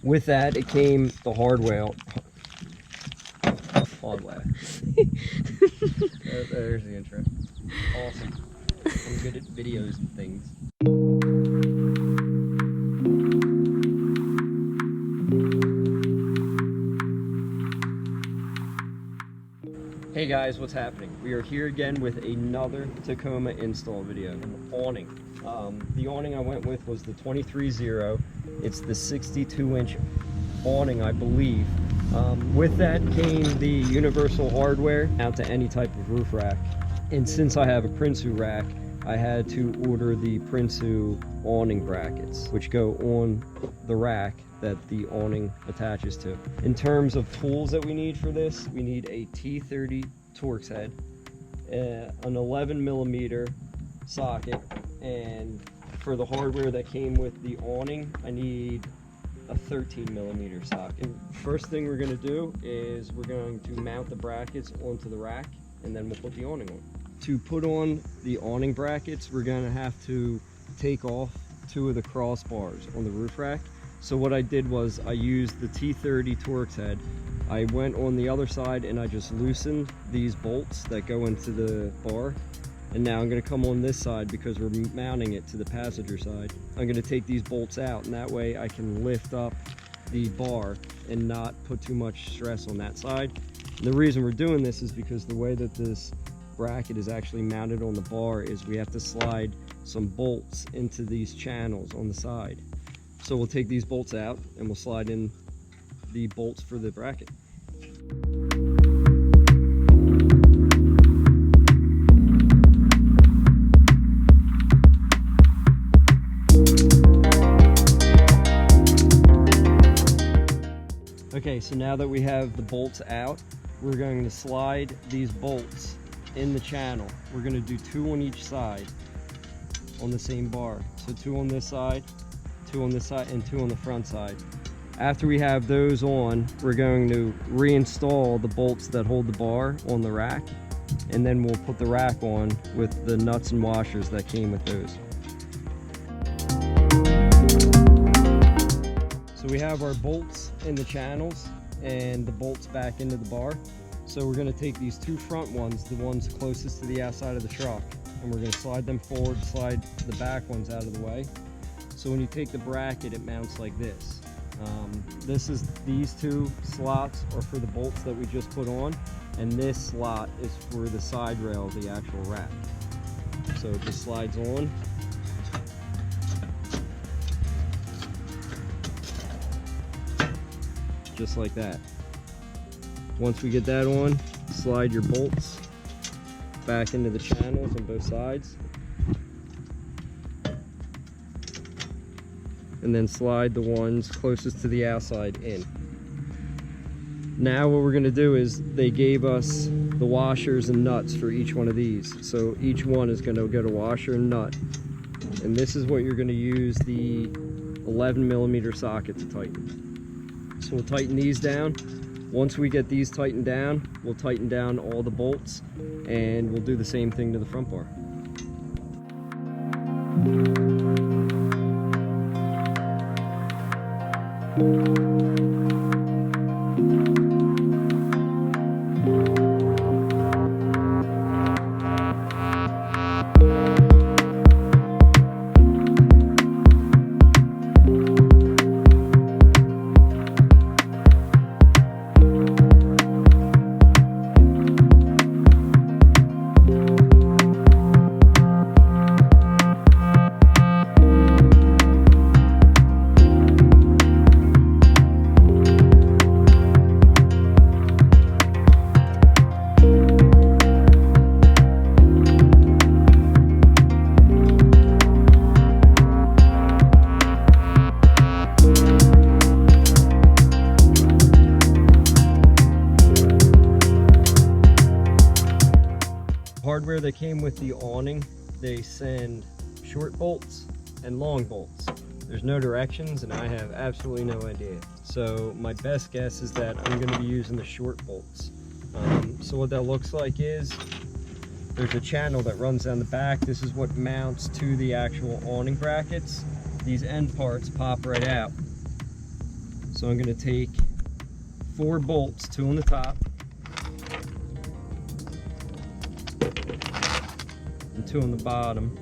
With that, it came the hardware. There's the intro. Awesome. I'm good at videos and things. Hey guys, what's happening? We are here again with another Tacoma install video, an awning. The awning I went with was the 23-0. It's the 62-inch awning, I believe. With that came the universal hardware out to any type of roof rack. And since I have a Prinsu rack, I had to order the Prinsu awning brackets, which go on the rack that the awning attaches to. In terms of tools that we need for this, we need a T30 Torx head, an 11mm socket, and for the hardware that came with the awning, I need a 13mm socket. And first thing we're going to do is we're going to mount the brackets onto the rack, and then we'll put the awning on. To put on the awning brackets, we're going to have to take off 2 of the crossbars on the roof rack. So what I did was I used the T30 Torx head. I went on the other side and I just loosened these bolts that go into the bar. And now I'm going to come on this side because we're mounting it to the passenger side. I'm going to take these bolts out, and that way I can lift up the bar and not put too much stress on that side. And the reason we're doing this is because the way that this bracket is actually mounted on the bar is we have to slide some bolts into these channels on the side. So we'll take these bolts out and we'll slide in the bolts for the bracket. Okay, so now that we have the bolts out, we're going to slide these bolts in the channel. We're going to do 2 on each side on the same bar. So 2 on this side, 2 on this side, and 2 on the front side. After we have those on, we're going to reinstall the bolts that hold the bar on the rack, and then we'll put the rack on with the nuts and washers that came with those. So we have our bolts in the channels and the bolts back into the bar. So we're going to take these 2 front ones, the ones closest to the outside of the truck, and we're going to slide them forward, slide the back ones out of the way. So when you take the bracket, it mounts like this. These 2 slots are for the bolts that we just put on, and this slot is for the side rail of the actual rack. So it just slides on. Just like that. Once we get that on, slide your bolts back into the channels on both sides. And then slide the ones closest to the outside in. Now what we're going to do is they gave us the washers and nuts for each one of these. So each one is going to get a washer and nut. And this is what you're going to use the 11mm socket to tighten. So we'll tighten these down. Once we get these tightened down, we'll tighten down all the bolts, and we'll do the same thing to the front bar. Hardware that came with the awning, they send short bolts and long bolts. There's no directions and I have absolutely no idea. So my best guess is that I'm going to be using the short bolts. So what that looks like is there's a channel that runs down the back. This is what mounts to the actual awning brackets. These end parts pop right out. So I'm going to take 4 bolts, 2 on the top and 2 on the bottom.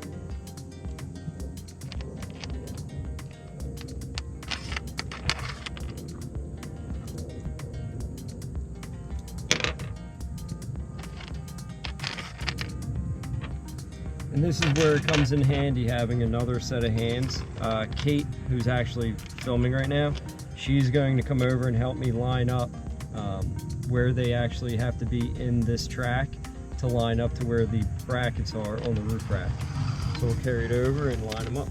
And this is where it comes in handy having another set of hands. Kate, who's actually filming right now, she's going to come over and help me line up where they actually have to be in this track to line up to where the brackets are on the roof rack. So we'll carry it over and line them up.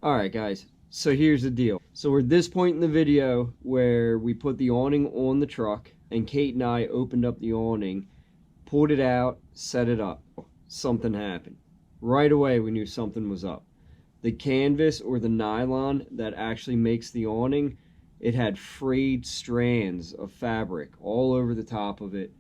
Alright guys, so here's the deal. So we're at this point in the video where we put the awning on the truck, and Kate and I opened up the awning, pulled it out, set it up. Something happened. Right away we knew something was up. The canvas or the nylon that actually makes the awning, it had frayed strands of fabric all over the top of it.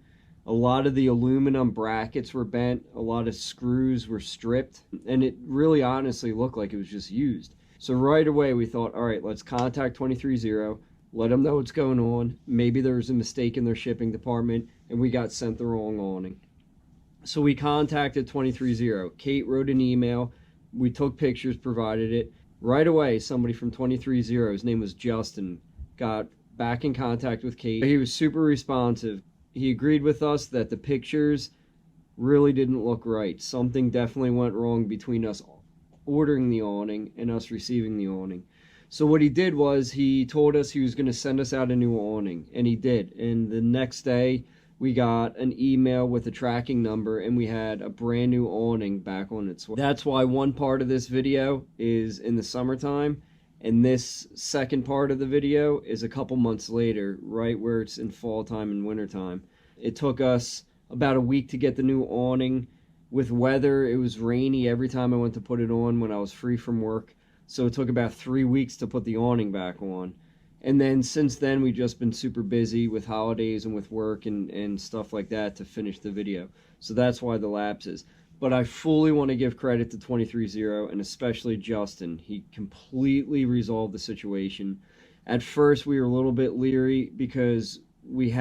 A lot of the aluminum brackets were bent, a lot of screws were stripped, and it really honestly looked like it was just used. So right away we thought, all right, let's contact 230, let them know what's going on. Maybe there was a mistake in their shipping department and we got sent the wrong awning. So we contacted 230. Kate wrote an email, we took pictures, provided it. Right away, somebody from 230, his name was Justin, got back in contact with Kate. He was super responsive. He agreed with us that the pictures really didn't look right. Something definitely went wrong between us ordering the awning and us receiving the awning. So what he did was he told us he was going to send us out a new awning, and he did. And the next day we got an email with a tracking number, and we had a brand new awning back on its way. That's why one part of this video is in the summertime, and this second part of the video is a couple months later, right where it's in fall time and winter time. It took us about a week to get the new awning. With weather, it was rainy every time I went to put it on when I was free from work. So it took about 3 weeks to put the awning back on. And then since then, we've just been super busy with holidays and with work and stuff like that to finish the video. So that's why the lapses. But I fully want to give credit to 230 and especially Justin. He completely resolved the situation. At first, we were a little bit leery because we've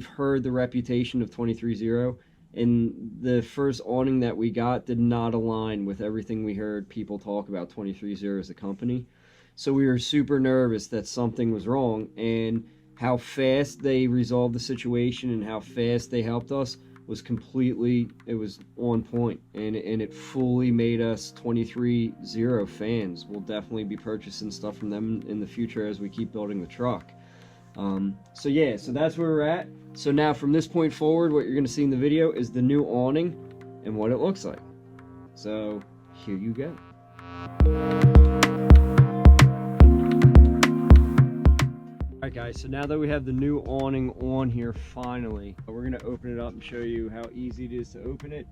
heard the reputation of 230, and the first awning that we got did not align with everything we heard people talk about 230 as a company. So we were super nervous that something was wrong, and how fast they resolved the situation and how fast they helped us was it was on point, and it fully made us 230 fans. We'll definitely be purchasing stuff from them in the future as we keep building the truck. So yeah, so that's where we're at. So now from this point forward, what you're going to see in the video is the new awning and what it looks like. So here you go. Alright guys, so now that we have the new awning on here finally, we're going to open it up and show you how easy it is to open it,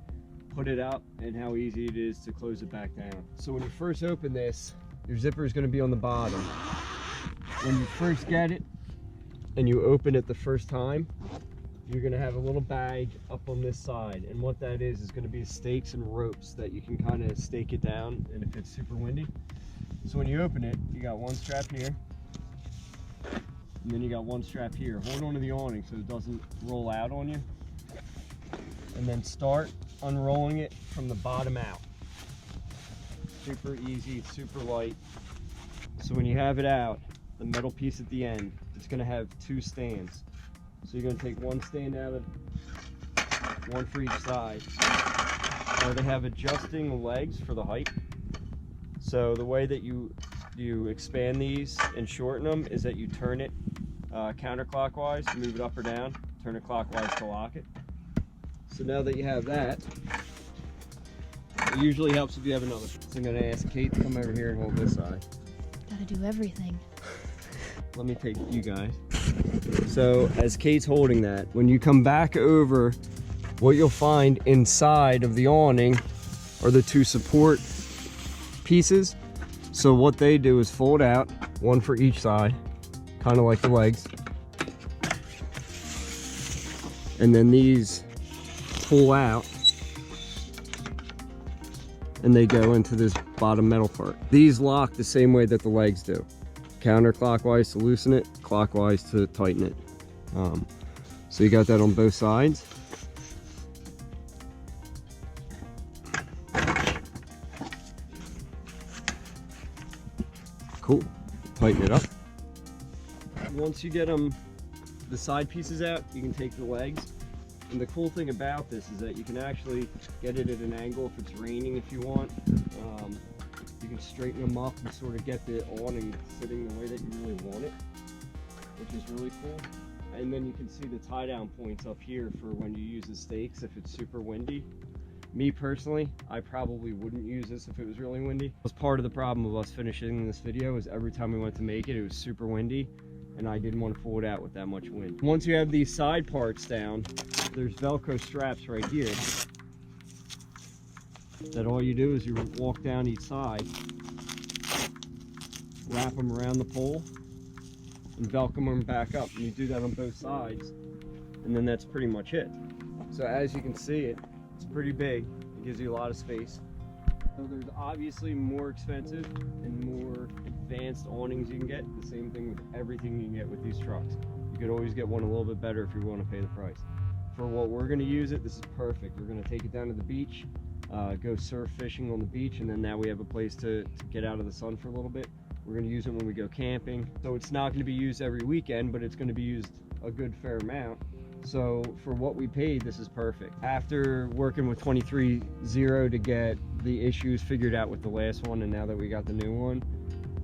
put it up, and how easy it is to close it back down. So when you first open this, your zipper is going to be on the bottom. When you first get it and you open it the first time, you're going to have a little bag up on this side, and what that is going to be stakes and ropes that you can kind of stake it down, and if it's super windy. So when you open it, you got one strap here, and then you got one strap here. Hold on to the awning so it doesn't roll out on you, and then start unrolling it from the bottom out. super easy, super light. So when you have it out, the metal piece at the end, it's going to have two stands. So you're going to take one stand out of, one for each side. Now they have adjusting legs for the height. So the way that you expand these and shorten them is that you turn it counterclockwise, move it up or down, turn it clockwise to lock it. So now that you have that, it usually helps if you have another. So I'm going to ask Kate to come over here and hold this side. Gotta do everything. Let me take you guys. So as Kate's holding that, when you come back over, what you'll find inside of the awning are the two support pieces. So what they do is fold out, one for each side, kind of like the legs. And then these pull out and they go into this bottom metal part. These lock the same way that the legs do. Counterclockwise to loosen it, clockwise to tighten it. So you got that on both sides. Cool. Tighten it up. Once you get the side pieces out, you can take the legs. And the cool thing about this is that you can actually get it at an angle if it's raining if you want. You can straighten them up and sort of get the awning sitting the way that you really want it, which is really cool. And then you can see the tie down points up here for when you use the stakes if it's super windy. Me personally, I probably wouldn't use this if it was really windy. It was part of the problem of us finishing this video is every time we went to make it, it was super windy and I didn't want to pull it out with that much wind. Once you have these side parts down, there's Velcro straps right here that all you do is you walk down each side, wrap them around the pole, and Velcro them back up. And you do that on both sides, and then that's pretty much it. So as you can see, it's pretty big. It gives you a lot of space. So there's obviously more expensive and more advanced awnings you can get. The same thing with everything you can get with these trucks. You could always get one a little bit better if you want to pay the price. For what we're going to use it, this is perfect. We're going to take it down to the beach, go surf fishing on the beach, and then now we have a place to get out of the sun for a little bit. We're going to use it when we go camping. So it's not going to be used every weekend, but it's going to be used a good fair amount. So for what we paid, this is perfect. After working with 23-0 to get the issues figured out with the last one, and now that we got the new one,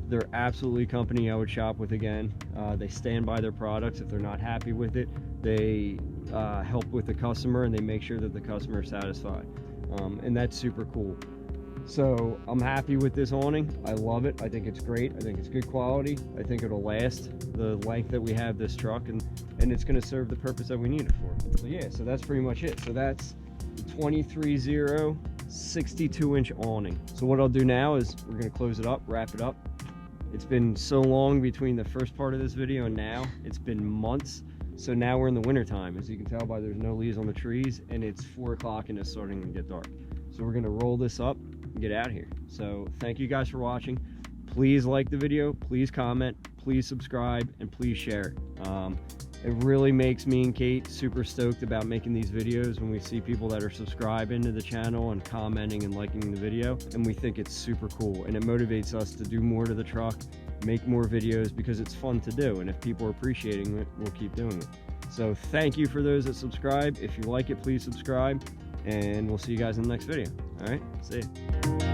they're absolutely a company I would shop with again. They stand by their products. If they're not happy with it, they help with the customer and they make sure that the customer is satisfied. And that's super cool. So I'm happy with this awning. I love it. I think it's great. I think it's good quality. I think it'll last the length that we have this truck, and it's going to serve the purpose that we need it for. So yeah, so that's pretty much it. So that's the 23-0 62-inch awning. So what I'll do now is we're going to close it up, wrap it up. It's been so long between the first part of this video and now. It's been months. So now we're in the winter time. As you can tell by there's no leaves on the trees, and it's 4 o'clock and it's starting to get dark. So we're going to roll this up and get out of here. So thank you guys for watching. Please like the video, please comment, please subscribe, and please share. It really makes me and Kate super stoked about making these videos when we see people that are subscribing to the channel and commenting and liking the video, and we think it's super cool, and it motivates us to do more to the truck, make more videos, because it's fun to do, and if people are appreciating it, we'll keep doing it. So thank you for those that subscribe. If you like it, please subscribe, and we'll see you guys in the next video. All right, see you.